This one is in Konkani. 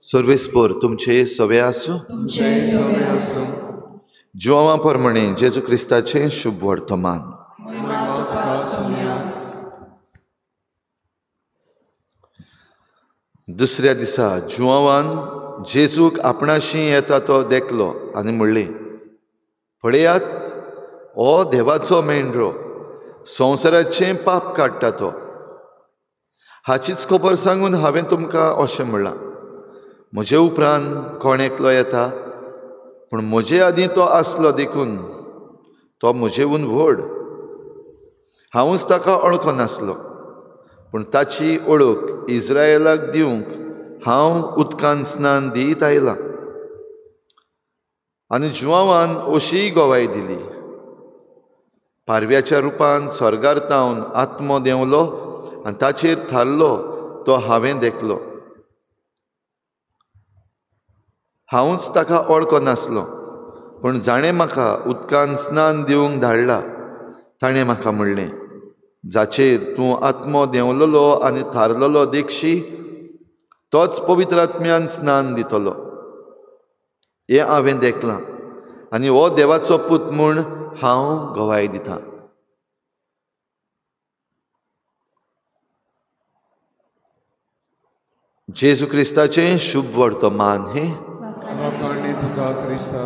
सर्वेस्पर तुमचे सवे आसूं. जिवांवा प्रमाणे जेजू क्रिस्ताचें शुभ वर्तमान. दुसऱ्या दिसा जुवावान जेजूक आपणाशी येता तो देखलो आनी म्हणलें, पळयात, हो देवाचो मेंढरो, संवसाराचें पाप काडटा तो. हाचीच खबर सांगून हांवें तुमकां अशें म्हणलां, म्हजे उपरांत कोण एकलो येता, पूण म्हजे आदीं तो आसलो देखून तो म्हजेहून व्हड. हांवूच ताका वळखो नासलो, पूण ताची ओळख इस्रायेलाक दिवंक हांव उदकान स्नान दीत आयलां. आनी जुवावान अशीय गोवाय दिली, पारव्याच्या रुपान स्वर्गांतावन आत्मो देंवलो आनी ताचेर थारलो तो हांवें देखलो. हांवूच ताका वळखो नासलो, पूण जाणें म्हाका उदकान स्नान दिवंक धाडला ताणें म्हाका म्हणलें, जाचेर तूं आत्मो देंवलोलो आनी थारलोलो देखशी, तोच पवित्र आत्म्यान स्नान दितलो. हें हांवें देखलां आनी हो देवाचो पूत म्हूण हांव गवाय दितां. जेजू क्रिस्ताचें शुभ वर्तमान हें. तुका क्रिस्ता.